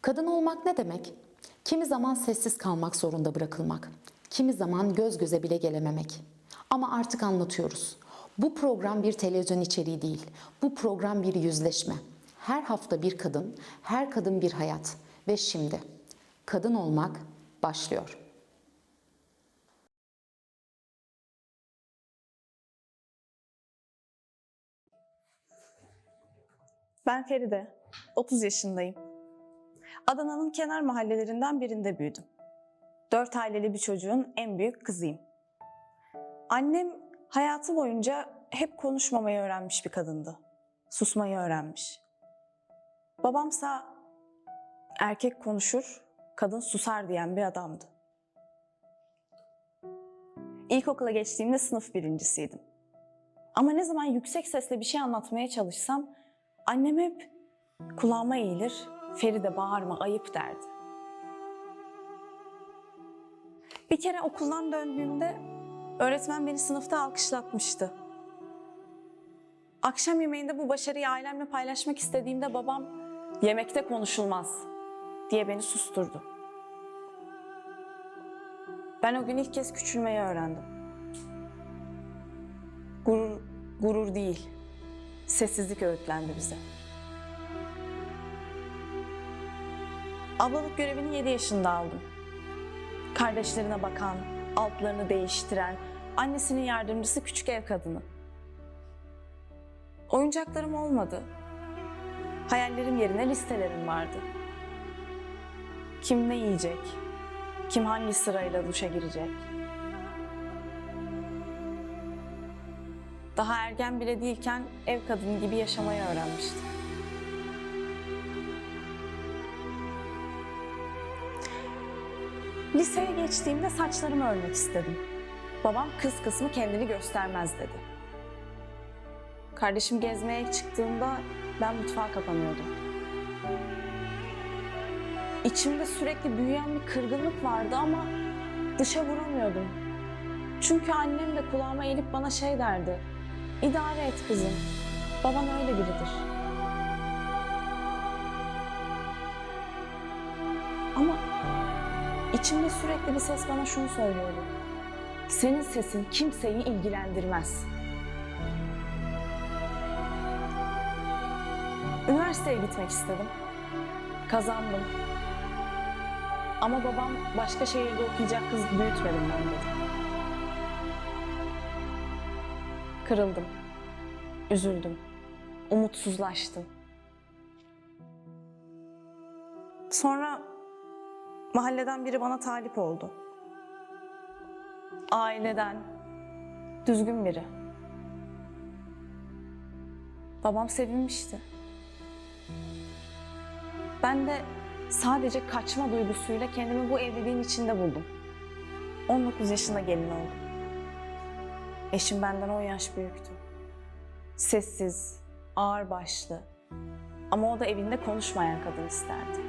Kadın olmak ne demek? Kimi zaman sessiz kalmak zorunda bırakılmak, kimi zaman göz göze bile gelememek. Ama artık anlatıyoruz. Bu program bir televizyon içeriği değil. Bu program bir yüzleşme. Her hafta bir kadın, her kadın bir hayat. Ve şimdi kadın olmak başlıyor. Ben Feride, 30 yaşındayım. Adana'nın kenar mahallelerinden birinde büyüdüm. 4 aileli bir çocuğun en büyük kızıyım. Annem hayatı boyunca hep konuşmamayı öğrenmiş bir kadındı. Susmayı öğrenmiş. Babamsa erkek konuşur, kadın susar diyen bir adamdı. İlkokula geçtiğimde sınıf birincisiydim. Ama ne zaman yüksek sesle bir şey anlatmaya çalışsam annem hep kulağıma eğilir, "Feride bağırma, ayıp" derdi. Bir kere okuldan döndüğümde öğretmen beni sınıfta alkışlatmıştı. Akşam yemeğinde bu başarıyı ailemle paylaşmak istediğimde babam "Yemekte konuşulmaz" diye beni susturdu. Ben o gün ilk kez küçülmeyi öğrendim. Gurur değil, sessizlik öğütlendi bize. Ablalık görevini 7 yaşında aldım. Kardeşlerine bakan, altlarını değiştiren, annesinin yardımcısı küçük ev kadını. Oyuncaklarım olmadı. Hayallerim yerine listelerim vardı. Kim ne yiyecek? Kim hangi sırayla duşa girecek? Daha ergen bile değilken ev kadını gibi yaşamayı öğrenmiştim. Liseye geçtiğimde saçlarımı örmek istedim. Babam kız kısmı kendini göstermez dedi. Kardeşim gezmeye çıktığında ben mutfağa kapanıyordum. İçimde sürekli büyüyen bir kırgınlık vardı ama dışa vuramıyordum. Çünkü annem de kulağıma eğilip bana şey derdi: "İdare et kızım, baban öyle biridir." Ama içimde sürekli bir ses bana şunu söylüyordu: "Senin sesin kimseyi ilgilendirmez." Üniversiteye gitmek istedim. Kazandım. Ama babam "Başka şehirde okuyacak kız büyütmedim ben" dedi. Kırıldım, üzüldüm, umutsuzlaştım. Sonra mahalleden biri bana talip oldu. Aileden, düzgün biri. Babam sevinmişti. Ben de sadece kaçma duygusuyla kendimi bu evliliğin içinde buldum. 19 yaşında gelin oldum. Eşim benden 10 yaş büyüktü. Sessiz, ağırbaşlı ama o da evinde konuşmayan kadın isterdi.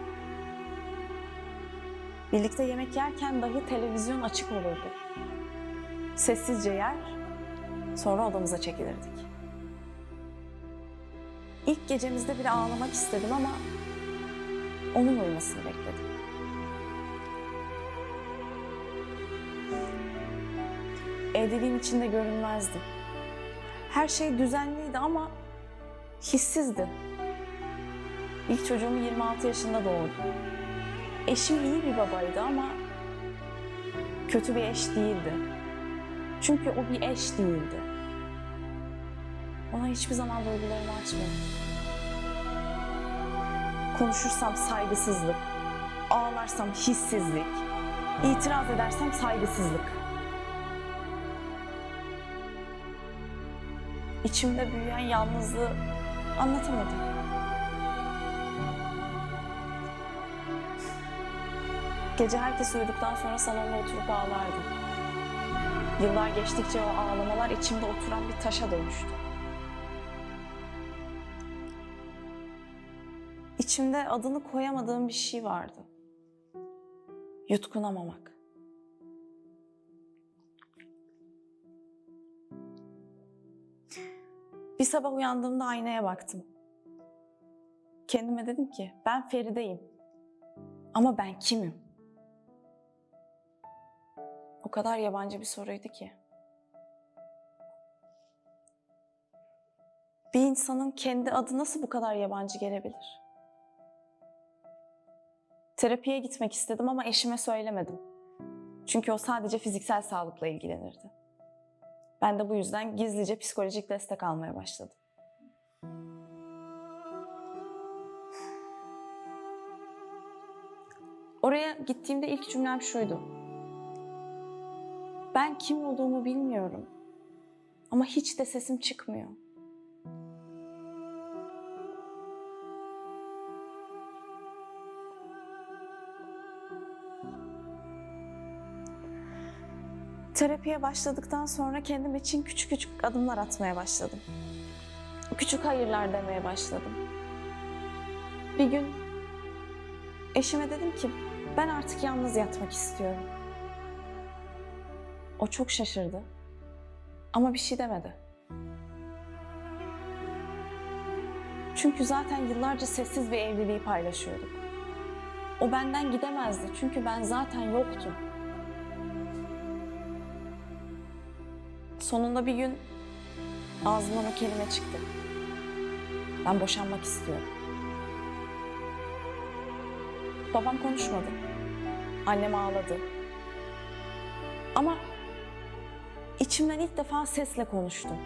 Birlikte yemek yerken dahi televizyon açık olurdu. Sessizce yer, sonra odamıza çekilirdik. İlk gecemizde bile ağlamak istedim ama onun uyumasını bekledim. Evliliğin içinde görünmezdim. Her şey düzenliydi ama hissizdi. İlk çocuğumu 26 yaşında doğurdum. Eşim iyi bir babaydı ama kötü bir eş değildi. Çünkü o bir eş değildi. Ona hiçbir zaman duygularımı açmadım. Konuşursam saygısızlık, ağlarsam hissizlik, itiraz edersem saygısızlık. İçimde büyüyen yalnızlığı anlatamadım. Gece herkes uyuduktan sonra salonda oturup ağlardım. Yıllar geçtikçe o ağlamalar içimde oturan bir taşa dönüştü. İçimde adını koyamadığım bir şey vardı. Yutkunamamak. Bir sabah uyandığımda aynaya baktım. Kendime dedim ki ben Feride'yim. Ama ben kimim? O kadar yabancı bir soruydu ki. Bir insanın kendi adı nasıl bu kadar yabancı gelebilir? Terapiye gitmek istedim ama eşime söylemedim. Çünkü o sadece fiziksel sağlıkla ilgilenirdi. Ben de bu yüzden gizlice psikolojik destek almaya başladım. Oraya gittiğimde ilk cümlem şuydu: ben kim olduğumu bilmiyorum ama hiç de sesim çıkmıyor. Terapiye başladıktan sonra kendim için küçük küçük adımlar atmaya başladım. Küçük hayırlar demeye başladım. Bir gün eşime dedim ki ben artık yalnız yatmak istiyorum. O çok şaşırdı ama bir şey demedi. Çünkü zaten yıllarca sessiz bir evliliği paylaşıyorduk. O benden gidemezdi çünkü ben zaten yoktum. Sonunda bir gün ağzımdan o kelime çıktı: ben boşanmak istiyorum. Babam konuşmadı. Annem ağladı. Ama içimden ilk defa sesle konuştum.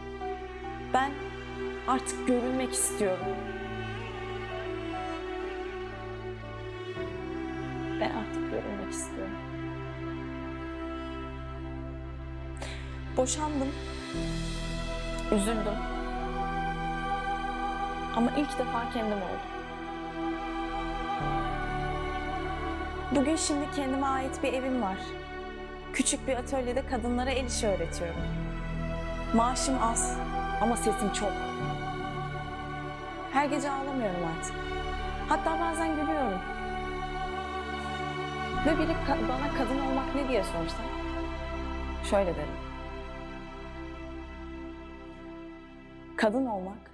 Ben artık görülmek istiyorum. Ben artık görülmek istiyorum. Boşandım. Üzüldüm. Ama ilk defa kendim oldum. Bugün şimdi kendime ait bir evim var. Küçük bir atölyede kadınlara el işi öğretiyorum. Maaşım az ama sesim çok. Her gece ağlamıyorum artık. Hatta bazen gülüyorum. Ve biri bana kadın olmak ne diye sorsa şöyle derim: kadın olmak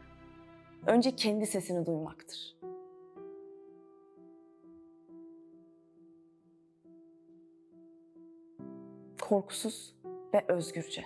önce kendi sesini duymaktır. Korkusuz ve özgürce.